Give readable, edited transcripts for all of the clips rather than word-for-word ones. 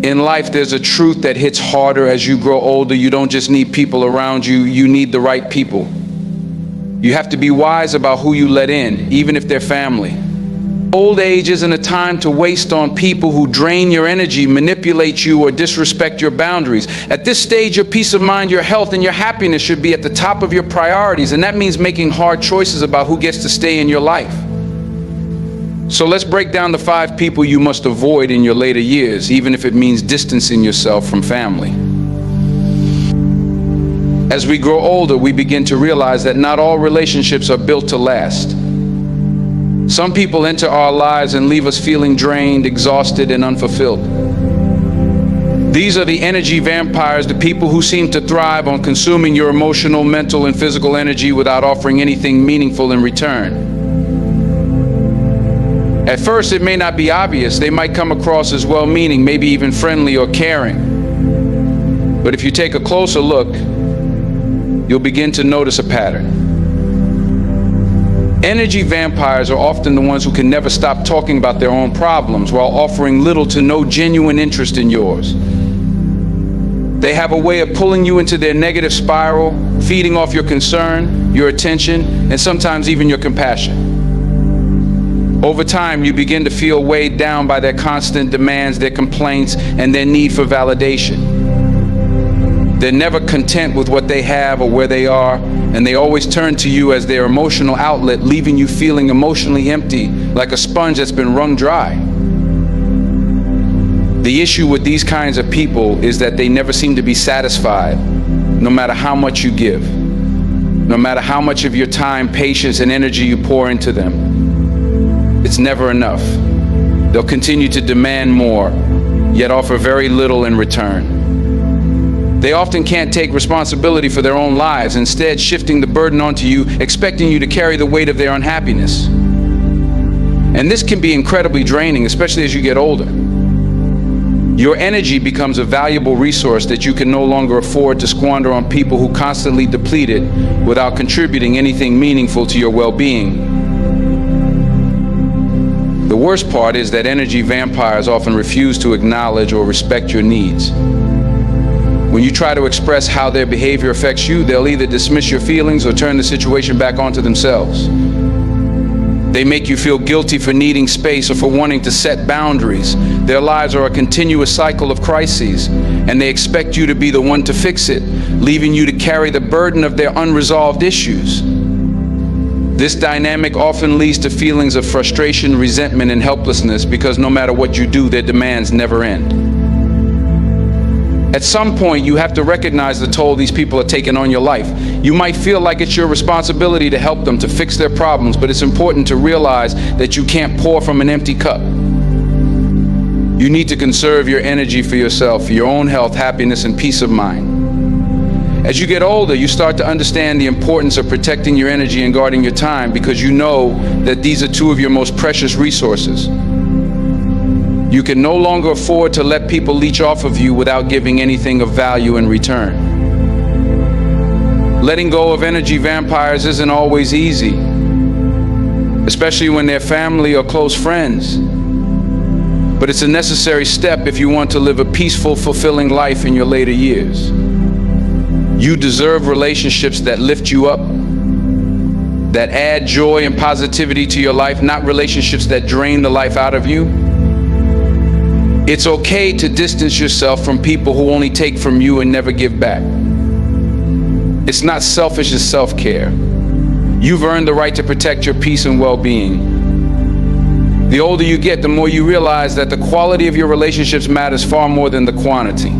In life, there's a truth that hits harder as you grow older. You don't just need people around you, you need the right people. You have to be wise about who you let in, even if they're family. Old age isn't a time to waste on people who drain your energy, manipulate you, or disrespect your boundaries. At this stage, your peace of mind, your health, and your happiness should be at the top of your priorities, and that means making hard choices about who gets to stay in your life. So let's break down the 5 people you must avoid in your later years, even if it means distancing yourself from family. As we grow older, we begin to realize that not all relationships are built to last. Some people enter our lives and leave us feeling drained, exhausted, and unfulfilled. These are the energy vampires, the people who seem to thrive on consuming your emotional, mental, and physical energy without offering anything meaningful in return. At first, it may not be obvious. They might come across as well-meaning, maybe even friendly or caring. But if you take a closer look, you'll begin to notice a pattern. Energy vampires are often the ones who can never stop talking about their own problems while offering little to no genuine interest in yours. They have a way of pulling you into their negative spiral, feeding off your concern, your attention, and sometimes even your compassion. Over time, you begin to feel weighed down by their constant demands, their complaints, and their need for validation. They're never content with what they have or where they are, and they always turn to you as their emotional outlet, leaving you feeling emotionally empty, like a sponge that's been wrung dry. The issue with these kinds of people is that they never seem to be satisfied, no matter how much you give, no matter how much of your time, patience, and energy you pour into them. It's never enough. They'll continue to demand more, yet offer very little in return. They often can't take responsibility for their own lives, instead shifting the burden onto you, expecting you to carry the weight of their unhappiness. And this can be incredibly draining, especially as you get older. Your energy becomes a valuable resource that you can no longer afford to squander on people who constantly deplete it without contributing anything meaningful to your well-being. The worst part is that energy vampires often refuse to acknowledge or respect your needs. When you try to express how their behavior affects you, they'll either dismiss your feelings or turn the situation back onto themselves. They make you feel guilty for needing space or for wanting to set boundaries. Their lives are a continuous cycle of crises, and they expect you to be the one to fix it, leaving you to carry the burden of their unresolved issues. This dynamic often leads to feelings of frustration, resentment, and helplessness because no matter what you do, their demands never end. At some point, you have to recognize the toll these people are taking on your life. You might feel like it's your responsibility to help them, to fix their problems, but it's important to realize that you can't pour from an empty cup. You need to conserve your energy for yourself, for your own health, happiness, and peace of mind. As you get older, you start to understand the importance of protecting your energy and guarding your time, because you know that these are 2 of your most precious resources. You can no longer afford to let people leech off of you without giving anything of value in return. Letting go of energy vampires isn't always easy, especially when they're family or close friends. But it's a necessary step if you want to live a peaceful, fulfilling life in your later years. You deserve relationships that lift you up, that add joy and positivity to your life, not relationships that drain the life out of you. It's okay to distance yourself from people who only take from you and never give back. It's not selfish, it's self-care. You've earned the right to protect your peace and well-being. The older you get, the more you realize that the quality of your relationships matters far more than the quantity.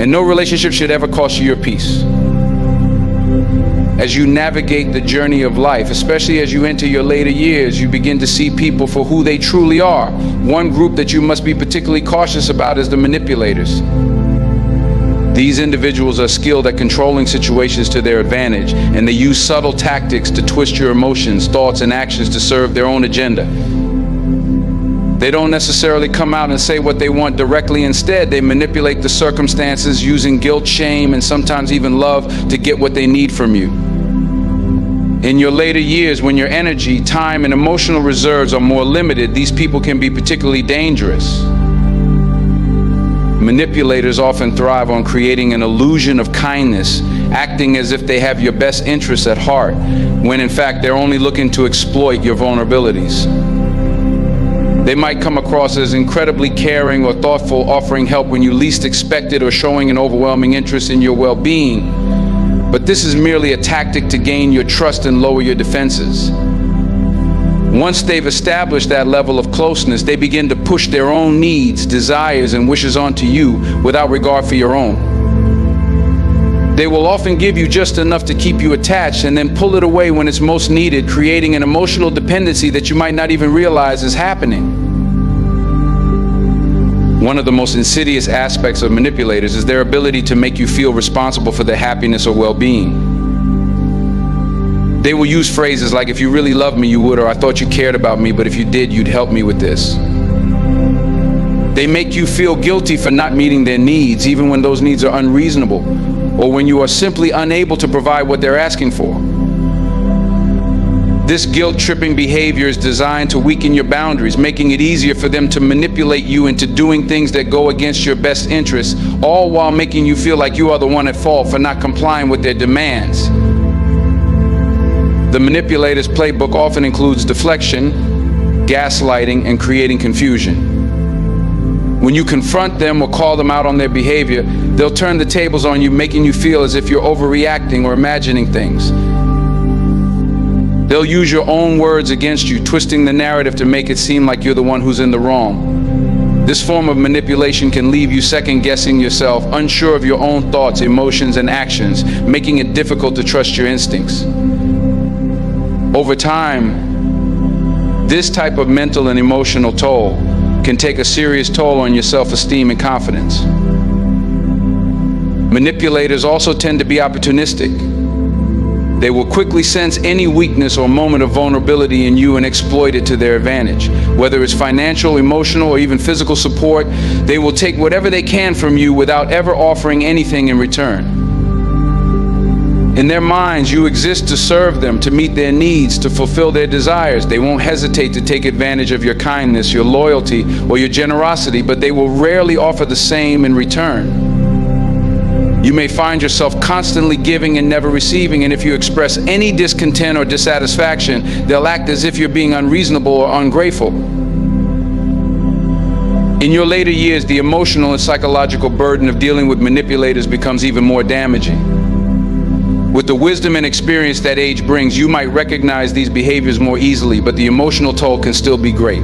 And no relationship should ever cost you your peace. As you navigate the journey of life, especially as you enter your later years, you begin to see people for who they truly are. One group that you must be particularly cautious about is the manipulators. These individuals are skilled at controlling situations to their advantage, and they use subtle tactics to twist your emotions, thoughts, and actions to serve their own agenda. They don't necessarily come out and say what they want directly. Instead, they manipulate the circumstances using guilt, shame, and sometimes even love to get what they need from you. In your later years, when your energy, time, and emotional reserves are more limited, these people can be particularly dangerous. Manipulators often thrive on creating an illusion of kindness, acting as if they have your best interests at heart, when in fact they're only looking to exploit your vulnerabilities. They might come across as incredibly caring or thoughtful, offering help when you least expect it or showing an overwhelming interest in your well-being. But this is merely a tactic to gain your trust and lower your defenses. Once they've established that level of closeness, they begin to push their own needs, desires, and wishes onto you without regard for your own. They will often give you just enough to keep you attached and then pull it away when it's most needed, creating an emotional dependency that you might not even realize is happening. One of the most insidious aspects of manipulators is their ability to make you feel responsible for their happiness or well-being. They will use phrases like, "If you really loved me, you would," or "I thought you cared about me, but if you did, you'd help me with this." They make you feel guilty for not meeting their needs, even when those needs are unreasonable, or when you are simply unable to provide what they're asking for. This guilt-tripping behavior is designed to weaken your boundaries, making it easier for them to manipulate you into doing things that go against your best interests, all while making you feel like you are the one at fault for not complying with their demands. The manipulator's playbook often includes deflection, gaslighting, and creating confusion. When you confront them or call them out on their behavior, they'll turn the tables on you, making you feel as if you're overreacting or imagining things. They'll use your own words against you, twisting the narrative to make it seem like you're the one who's in the wrong. This form of manipulation can leave you second-guessing yourself, unsure of your own thoughts, emotions, and actions, making it difficult to trust your instincts. Over time, this type of mental and emotional toll can take a serious toll on your self-esteem and confidence. Manipulators also tend to be opportunistic. They will quickly sense any weakness or moment of vulnerability in you and exploit it to their advantage. Whether it's financial, emotional, or even physical support, they will take whatever they can from you without ever offering anything in return. In their minds, you exist to serve them, to meet their needs, to fulfill their desires. They won't hesitate to take advantage of your kindness, your loyalty, or your generosity, but they will rarely offer the same in return. You may find yourself constantly giving and never receiving, and if you express any discontent or dissatisfaction, they'll act as if you're being unreasonable or ungrateful. In your later years, the emotional and psychological burden of dealing with manipulators becomes even more damaging. With the wisdom and experience that age brings, you might recognize these behaviors more easily, but the emotional toll can still be great.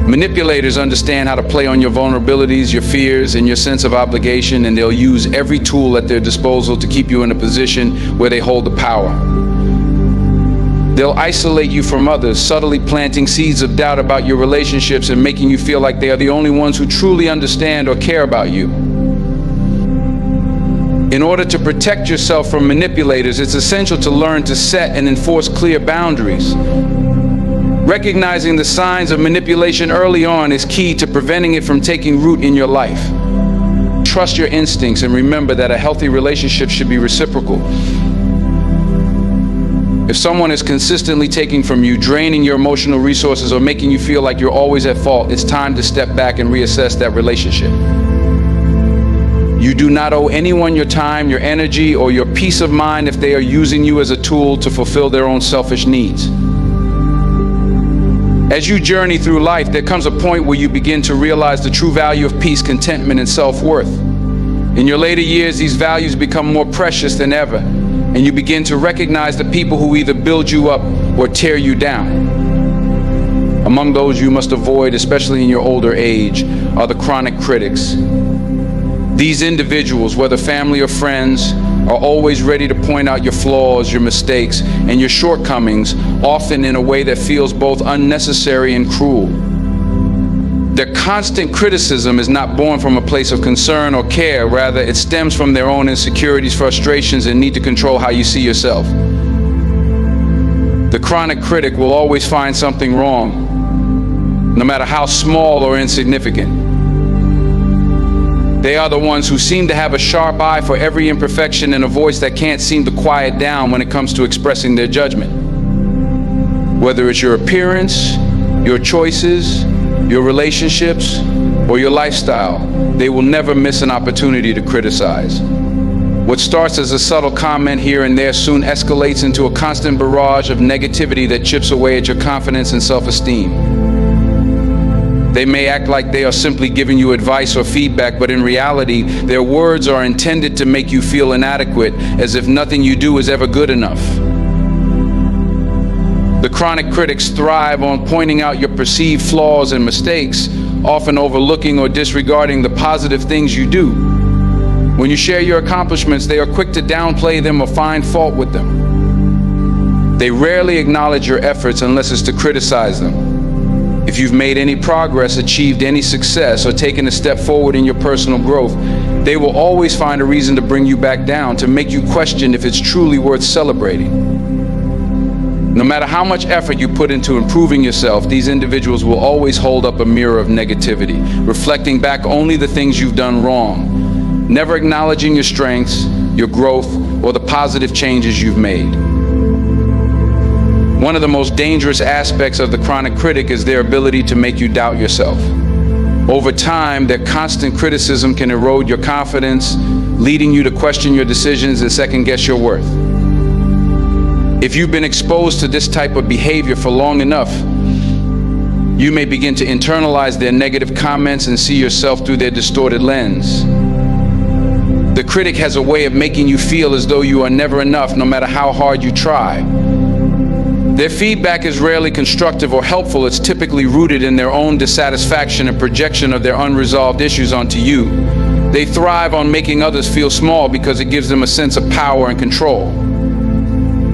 Manipulators understand how to play on your vulnerabilities, your fears, and your sense of obligation, and they'll use every tool at their disposal to keep you in a position where they hold the power. They'll isolate you from others, subtly planting seeds of doubt about your relationships and making you feel like they are the only ones who truly understand or care about you. In order to protect yourself from manipulators, it's essential to learn to set and enforce clear boundaries. Recognizing the signs of manipulation early on is key to preventing it from taking root in your life. Trust your instincts and remember that a healthy relationship should be reciprocal. If someone is consistently taking from you, draining your emotional resources, or making you feel like you're always at fault, it's time to step back and reassess that relationship. You do not owe anyone your time, your energy, or your peace of mind if they are using you as a tool to fulfill their own selfish needs. As you journey through life, there comes a point where you begin to realize the true value of peace, contentment, and self-worth. In your later years, these values become more precious than ever, and you begin to recognize the people who either build you up or tear you down. Among those you must avoid, especially in your older age, are the chronic critics. These individuals, whether family or friends, are always ready to point out your flaws, your mistakes, and your shortcomings, often in a way that feels both unnecessary and cruel. Their constant criticism is not born from a place of concern or care. Rather, it stems from their own insecurities, frustrations, and need to control how you see yourself. The chronic critic will always find something wrong, no matter how small or insignificant. They are the ones who seem to have a sharp eye for every imperfection and a voice that can't seem to quiet down when it comes to expressing their judgment. Whether it's your appearance, your choices, your relationships, or your lifestyle, they will never miss an opportunity to criticize. What starts as a subtle comment here and there soon escalates into a constant barrage of negativity that chips away at your confidence and self-esteem. They may act like they are simply giving you advice or feedback, but in reality, their words are intended to make you feel inadequate, as if nothing you do is ever good enough. The chronic critics thrive on pointing out your perceived flaws and mistakes, often overlooking or disregarding the positive things you do. When you share your accomplishments, they are quick to downplay them or find fault with them. They rarely acknowledge your efforts unless it's to criticize them. If you've made any progress, achieved any success, or taken a step forward in your personal growth, they will always find a reason to bring you back down, to make you question if it's truly worth celebrating. No matter how much effort you put into improving yourself, these individuals will always hold up a mirror of negativity, reflecting back only the things you've done wrong, never acknowledging your strengths, your growth, or the positive changes you've made. One of the most dangerous aspects of the chronic critic is their ability to make you doubt yourself. Over time, their constant criticism can erode your confidence, leading you to question your decisions and second-guess your worth. If you've been exposed to this type of behavior for long enough, you may begin to internalize their negative comments and see yourself through their distorted lens. The critic has a way of making you feel as though you are never enough, no matter how hard you try. Their feedback is rarely constructive or helpful. It's typically rooted in their own dissatisfaction and projection of their unresolved issues onto you. They thrive on making others feel small because it gives them a sense of power and control.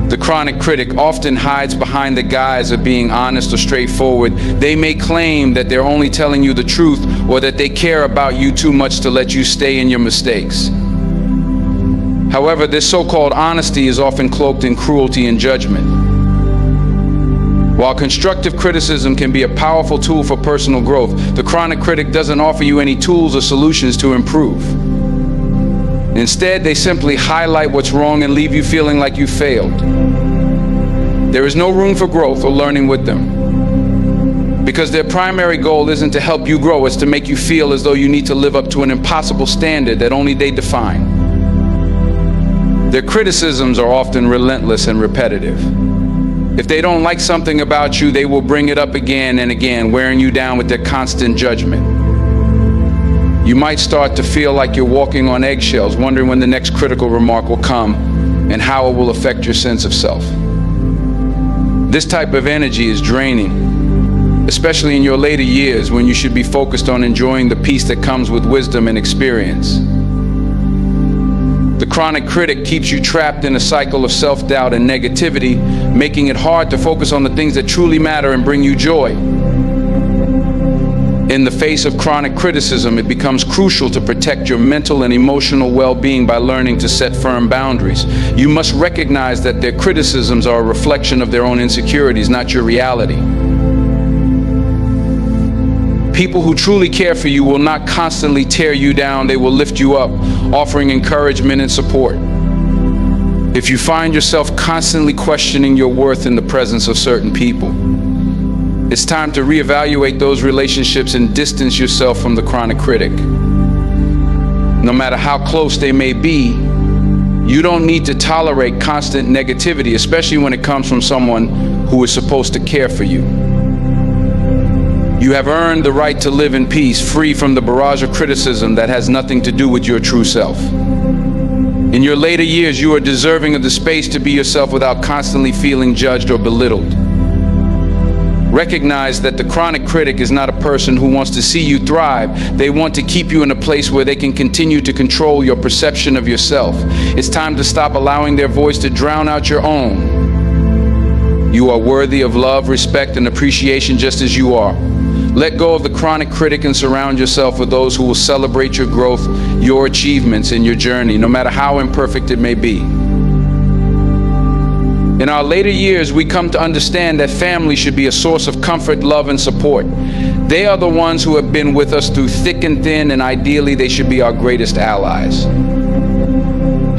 The chronic critic often hides behind the guise of being honest or straightforward. They may claim that they're only telling you the truth, or that they care about you too much to let you stay in your mistakes. However, this so-called honesty is often cloaked in cruelty and judgment. While constructive criticism can be a powerful tool for personal growth, the chronic critic doesn't offer you any tools or solutions to improve. Instead, they simply highlight what's wrong and leave you feeling like you failed. There is no room for growth or learning with them, because their primary goal isn't to help you grow, it's to make you feel as though you need to live up to an impossible standard that only they define. Their criticisms are often relentless and repetitive. If they don't like something about you, they will bring it up again and again, wearing you down with their constant judgment. You might start to feel like you're walking on eggshells, wondering when the next critical remark will come and how it will affect your sense of self. This type of energy is draining, especially in your later years when you should be focused on enjoying the peace that comes with wisdom and experience. The chronic critic keeps you trapped in a cycle of self-doubt and negativity, making it hard to focus on the things that truly matter and bring you joy. In the face of chronic criticism, it becomes crucial to protect your mental and emotional well-being by learning to set firm boundaries. You must recognize that their criticisms are a reflection of their own insecurities, not your reality. People who truly care for you will not constantly tear you down. They will lift you up, offering encouragement and support. If you find yourself constantly questioning your worth in the presence of certain people, it's time to reevaluate those relationships and distance yourself from the chronic critic. No matter how close they may be, you don't need to tolerate constant negativity, especially when it comes from someone who is supposed to care for you. You have earned the right to live in peace, free from the barrage of criticism that has nothing to do with your true self. In your later years, you are deserving of the space to be yourself without constantly feeling judged or belittled. Recognize that the chronic critic is not a person who wants to see you thrive. They want to keep you in a place where they can continue to control your perception of yourself. It's time to stop allowing their voice to drown out your own. You are worthy of love, respect, and appreciation just as you are. Let go of the chronic critic and surround yourself with those who will celebrate your growth, your achievements, and your journey, no matter how imperfect it may be. In our later years, we come to understand that family should be a source of comfort, love, and support. They are the ones who have been with us through thick and thin, and ideally they should be our greatest allies.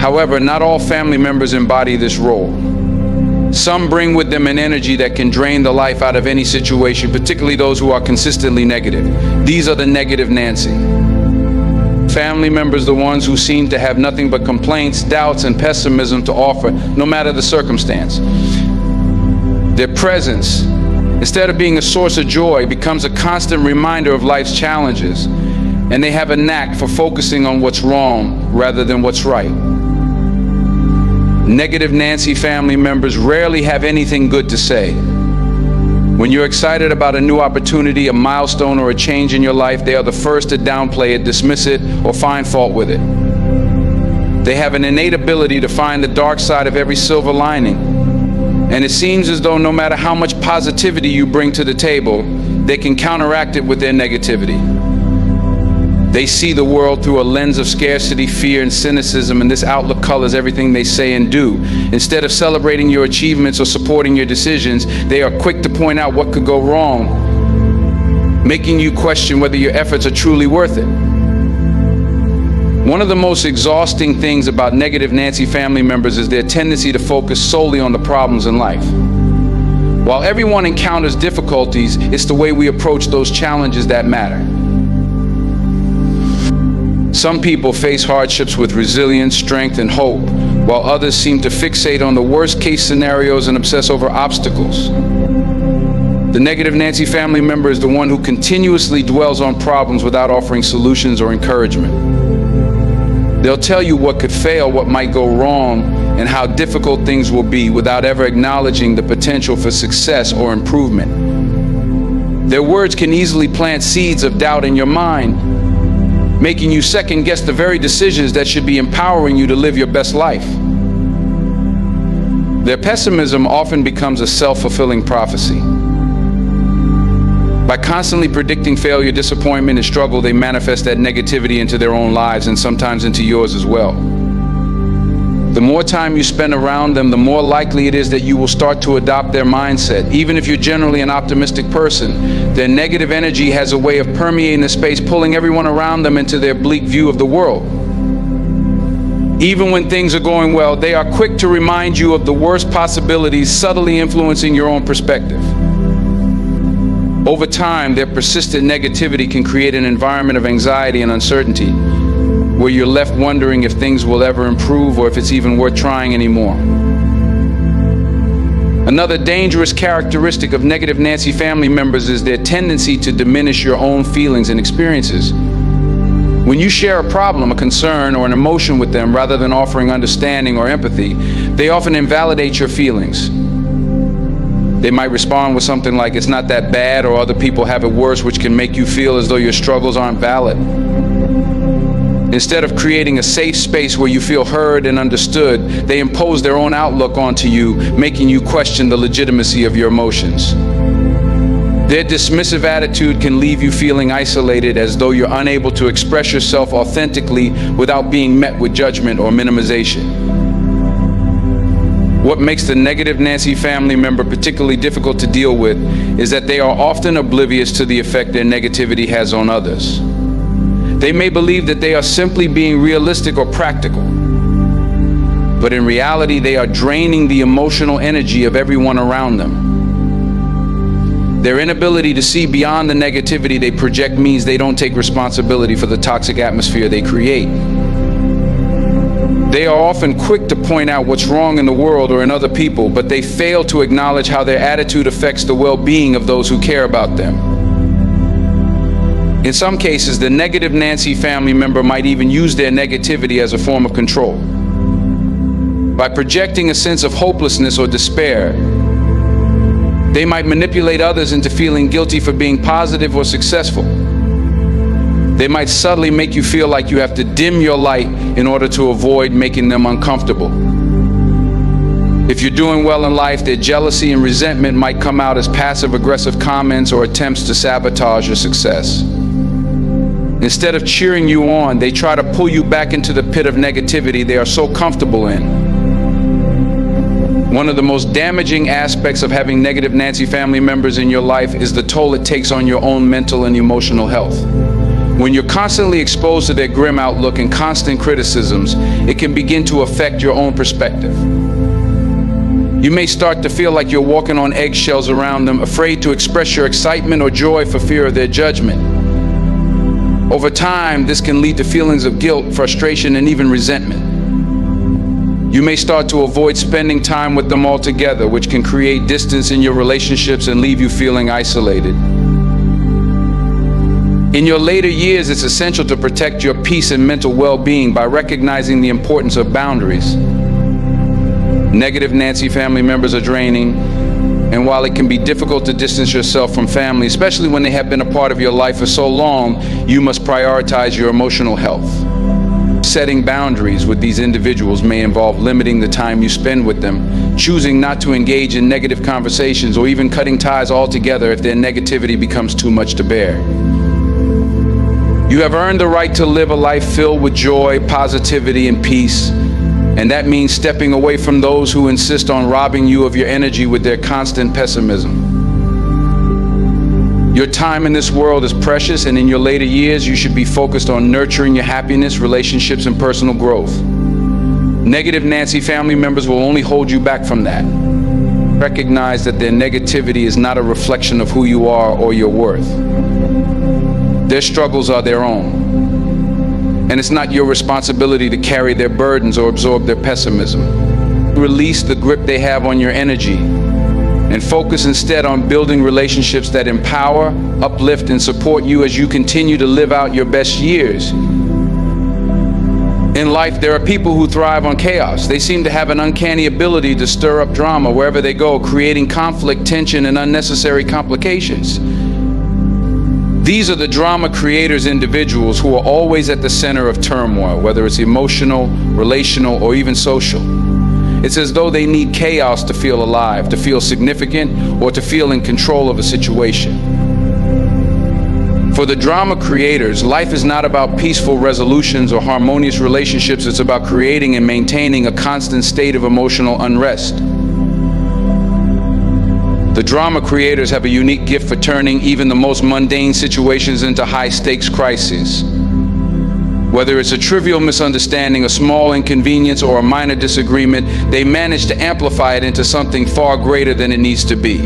However, not all family members embody this role. Some bring with them an energy that can drain the life out of any situation, particularly those who are consistently negative. These are the negative Nancy. Family members, the ones who seem to have nothing but complaints, doubts, and pessimism to offer, no matter the circumstance. Their presence, instead of being a source of joy, becomes a constant reminder of life's challenges, and they have a knack for focusing on what's wrong rather than what's right. Negative Nancy family members rarely have anything good to say. When you're excited about a new opportunity, a milestone, or a change in your life, they are the first to downplay it, dismiss it, or find fault with it. They have an innate ability to find the dark side of every silver lining. And it seems as though no matter how much positivity you bring to the table, they can counteract it with their negativity. They see the world through a lens of scarcity, fear, and cynicism, and this outlook colors everything they say and do. Instead of celebrating your achievements or supporting your decisions, they are quick to point out what could go wrong, making you question whether your efforts are truly worth it. One of the most exhausting things about negative Nancy family members is their tendency to focus solely on the problems in life. While everyone encounters difficulties, it's the way we approach those challenges that matter. Some people face hardships with resilience, strength, and hope, while others seem to fixate on the worst-case scenarios and obsess over obstacles. The negative Nancy family member is the one who continuously dwells on problems without offering solutions or encouragement. They'll tell you what could fail, what might go wrong, and how difficult things will be without ever acknowledging the potential for success or improvement. Their words can easily plant seeds of doubt in your mind, making you second-guess the very decisions that should be empowering you to live your best life. Their pessimism often becomes a self-fulfilling prophecy. By constantly predicting failure, disappointment, and struggle, they manifest that negativity into their own lives and sometimes into yours as well. The more time you spend around them, the more likely it is that you will start to adopt their mindset. Even if you're generally an optimistic person, their negative energy has a way of permeating the space, pulling everyone around them into their bleak view of the world. Even when things are going well, they are quick to remind you of the worst possibilities, subtly influencing your own perspective. Over time, their persistent negativity can create an environment of anxiety and uncertainty, where you're left wondering if things will ever improve or if it's even worth trying anymore. Another dangerous characteristic of negative Nancy family members is their tendency to diminish your own feelings and experiences. When you share a problem, a concern, or an emotion with them, rather than offering understanding or empathy, they often invalidate your feelings. They might respond with something like, "It's not that bad," or "Other people have it worse," which can make you feel as though your struggles aren't valid. Instead of creating a safe space where you feel heard and understood, they impose their own outlook onto you, making you question the legitimacy of your emotions. Their dismissive attitude can leave you feeling isolated, as though you're unable to express yourself authentically without being met with judgment or minimization. What makes the negative Nancy family member particularly difficult to deal with is that they are often oblivious to the effect their negativity has on others. They may believe that they are simply being realistic or practical, but in reality, they are draining the emotional energy of everyone around them. Their inability to see beyond the negativity they project means they don't take responsibility for the toxic atmosphere they create. They are often quick to point out what's wrong in the world or in other people, but they fail to acknowledge how their attitude affects the well-being of those who care about them. In some cases, the negative Nancy family member might even use their negativity as a form of control. By projecting a sense of hopelessness or despair, they might manipulate others into feeling guilty for being positive or successful. They might subtly make you feel like you have to dim your light in order to avoid making them uncomfortable. If you're doing well in life, their jealousy and resentment might come out as passive-aggressive comments or attempts to sabotage your success. Instead of cheering you on, they try to pull you back into the pit of negativity they are so comfortable in. One of the most damaging aspects of having negative Nancy family members in your life is the toll it takes on your own mental and emotional health. When you're constantly exposed to their grim outlook and constant criticisms, it can begin to affect your own perspective. You may start to feel like you're walking on eggshells around them, afraid to express your excitement or joy for fear of their judgment. Over time, this can lead to feelings of guilt, frustration, and even resentment. You may start to avoid spending time with them altogether, which can create distance in your relationships and leave you feeling isolated. In your later years, it's essential to protect your peace and mental well-being by recognizing the importance of boundaries. Negative Nancy family members are draining, and while it can be difficult to distance yourself from family, especially when they have been a part of your life for so long, you must prioritize your emotional health. Setting boundaries with these individuals may involve limiting the time you spend with them, choosing not to engage in negative conversations, or even cutting ties altogether if their negativity becomes too much to bear. You have earned the right to live a life filled with joy, positivity, and peace, and that means stepping away from those who insist on robbing you of your energy with their constant pessimism. Your time in this world is precious, and in your later years, you should be focused on nurturing your happiness, relationships, and personal growth. Negative Nancy family members will only hold you back from that. Recognize that their negativity is not a reflection of who you are or your worth. Their struggles are their own, and it's not your responsibility to carry their burdens or absorb their pessimism. Release the grip they have on your energy and focus instead on building relationships that empower, uplift, and support you as you continue to live out your best years. In life, there are people who thrive on chaos. They seem to have an uncanny ability to stir up drama wherever they go, creating conflict, tension, and unnecessary complications. These are the drama creators, individuals who are always at the center of turmoil, whether it's emotional, relational, or even social. It's as though they need chaos to feel alive, to feel significant, or to feel in control of a situation. For the drama creators, life is not about peaceful resolutions or harmonious relationships. It's about creating and maintaining a constant state of emotional unrest. The drama creators have a unique gift for turning even the most mundane situations into high-stakes crises. Whether it's a trivial misunderstanding, a small inconvenience, or a minor disagreement, they manage to amplify it into something far greater than it needs to be.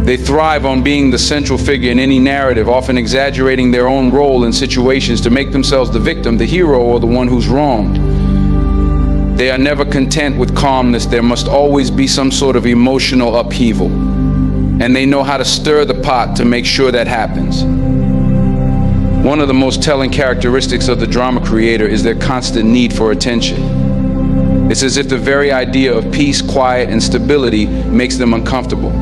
They thrive on being the central figure in any narrative, often exaggerating their own role in situations to make themselves the victim, the hero, or the one who's wronged. They are never content with calmness. There must always be some sort of emotional upheaval, and they know how to stir the pot to make sure that happens. One of the most telling characteristics of the drama creator is their constant need for attention. It's as if the very idea of peace, quiet, and stability makes them uncomfortable.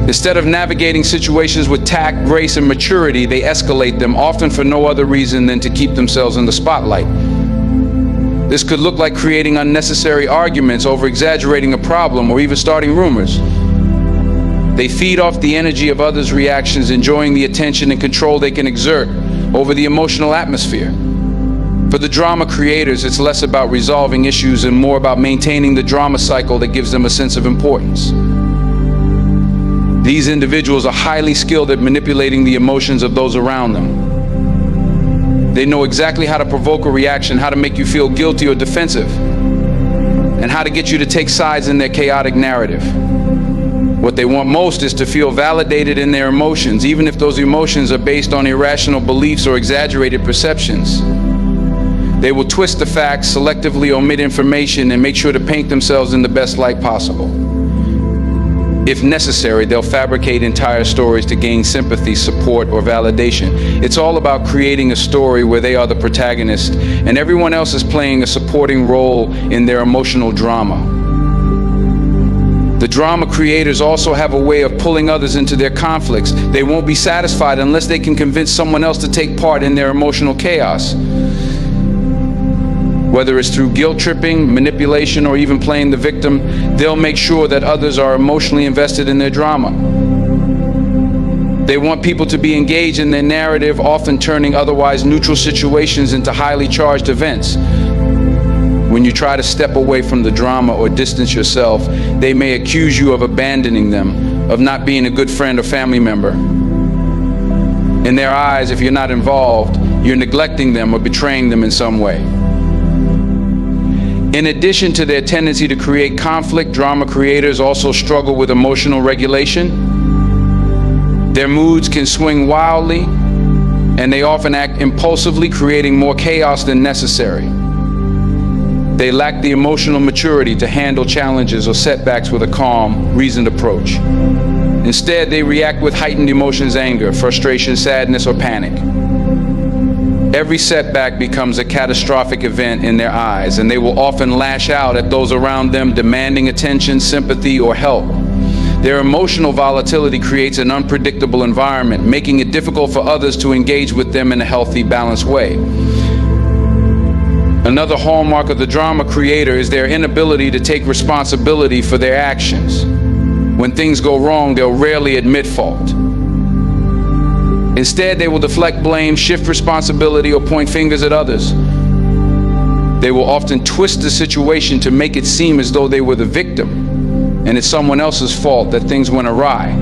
Instead of navigating situations with tact, grace, and maturity, they escalate them, often for no other reason than to keep themselves in the spotlight. This could look like creating unnecessary arguments, over-exaggerating a problem, or even starting rumors. They feed off the energy of others' reactions, enjoying the attention and control they can exert over the emotional atmosphere. For the drama creators, it's less about resolving issues and more about maintaining the drama cycle that gives them a sense of importance. These individuals are highly skilled at manipulating the emotions of those around them. They know exactly how to provoke a reaction, how to make you feel guilty or defensive, and how to get you to take sides in their chaotic narrative. What they want most is to feel validated in their emotions, even if those emotions are based on irrational beliefs or exaggerated perceptions. They will twist the facts, selectively omit information, and make sure to paint themselves in the best light possible. If necessary, they'll fabricate entire stories to gain sympathy, support, or validation. It's all about creating a story where they are the protagonist and everyone else is playing a supporting role in their emotional drama. The drama creators also have a way of pulling others into their conflicts. They won't be satisfied unless they can convince someone else to take part in their emotional chaos. Whether it's through guilt tripping, manipulation, or even playing the victim, they'll make sure that others are emotionally invested in their drama. They want people to be engaged in their narrative, often turning otherwise neutral situations into highly charged events. When you try to step away from the drama or distance yourself, they may accuse you of abandoning them, of not being a good friend or family member. In their eyes, if you're not involved, you're neglecting them or betraying them in some way. In addition to their tendency to create conflict, drama creators also struggle with emotional regulation. Their moods can swing wildly, and they often act impulsively, creating more chaos than necessary. They lack the emotional maturity to handle challenges or setbacks with a calm, reasoned approach. Instead, they react with heightened emotions, anger, frustration, sadness, or panic. Every setback becomes a catastrophic event in their eyes, and they will often lash out at those around them, demanding attention, sympathy, or help. Their emotional volatility creates an unpredictable environment, making it difficult for others to engage with them in a healthy, balanced way. Another hallmark of the drama creator is their inability to take responsibility for their actions. When things go wrong, they'll rarely admit fault. Instead, they will deflect blame, shift responsibility, or point fingers at others. They will often twist the situation to make it seem as though they were the victim, and it's someone else's fault that things went awry.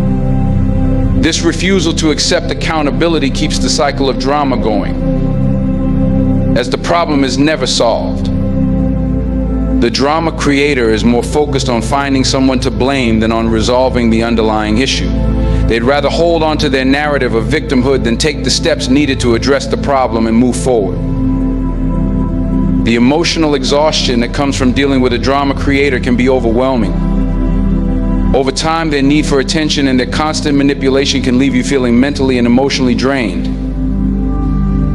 This refusal to accept accountability keeps the cycle of drama going, as the problem is never solved. The drama creator is more focused on finding someone to blame than on resolving the underlying issue. They'd rather hold on to their narrative of victimhood than take the steps needed to address the problem and move forward. The emotional exhaustion that comes from dealing with a drama creator can be overwhelming. Over time, their need for attention and their constant manipulation can leave you feeling mentally and emotionally drained.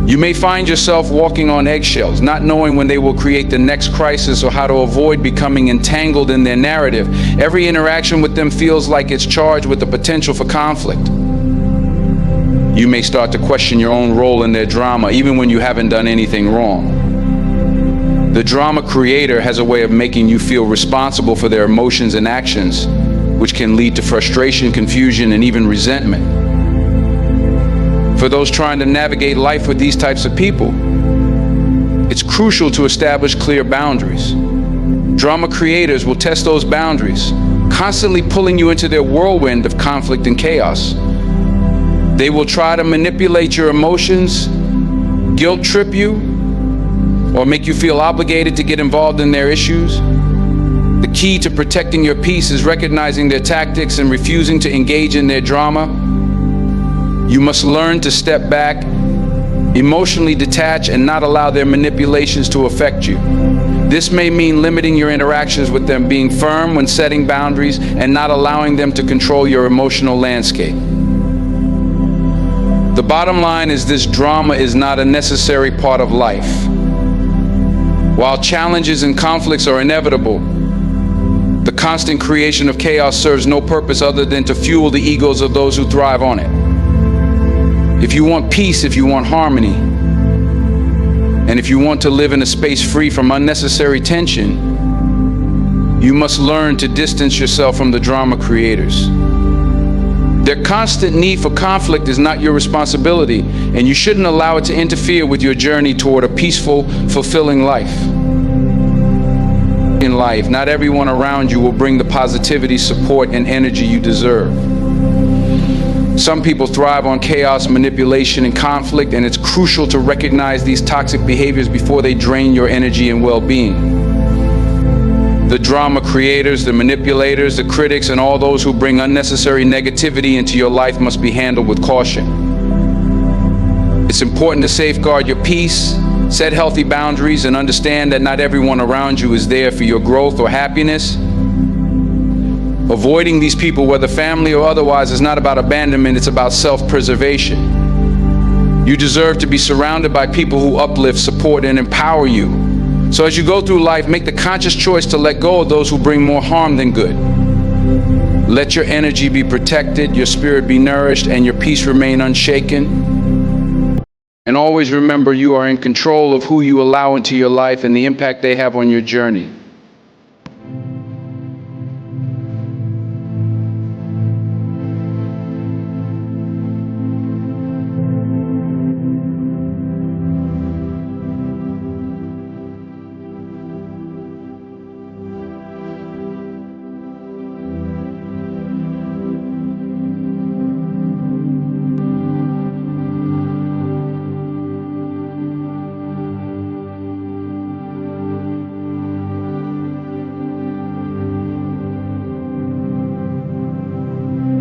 You may find yourself walking on eggshells, not knowing when they will create the next crisis or how to avoid becoming entangled in their narrative. Every interaction with them feels like it's charged with the potential for conflict. You may start to question your own role in their drama, even when you haven't done anything wrong. The drama creator has a way of making you feel responsible for their emotions and actions, which can lead to frustration, confusion, and even resentment. For those trying to navigate life with these types of people, it's crucial to establish clear boundaries. Drama creators will test those boundaries, constantly pulling you into their whirlwind of conflict and chaos. They will try to manipulate your emotions, guilt trip you, or make you feel obligated to get involved in their issues. The key to protecting your peace is recognizing their tactics and refusing to engage in their drama. You must learn to step back, emotionally detach, and not allow their manipulations to affect you. This may mean limiting your interactions with them, being firm when setting boundaries, and not allowing them to control your emotional landscape. The bottom line is this: drama is not a necessary part of life. While challenges and conflicts are inevitable, the constant creation of chaos serves no purpose other than to fuel the egos of those who thrive on it. If you want peace, if you want harmony, and if you want to live in a space free from unnecessary tension, you must learn to distance yourself from the drama creators. Their constant need for conflict is not your responsibility, and you shouldn't allow it to interfere with your journey toward a peaceful, fulfilling life. In life, not everyone around you will bring the positivity, support, and energy you deserve. Some people thrive on chaos, manipulation, and conflict, and it's crucial to recognize these toxic behaviors before they drain your energy and well-being. The drama creators, the manipulators, the critics, and all those who bring unnecessary negativity into your life must be handled with caution. It's important to safeguard your peace, set healthy boundaries, and understand that not everyone around you is there for your growth or happiness. Avoiding these people, whether family or otherwise, is not about abandonment, it's about self-preservation. You deserve to be surrounded by people who uplift, support, and empower you. So as you go through life, make the conscious choice to let go of those who bring more harm than good. Let your energy be protected, your spirit be nourished, and your peace remain unshaken. And always remember, you are in control of who you allow into your life and the impact they have on your journey.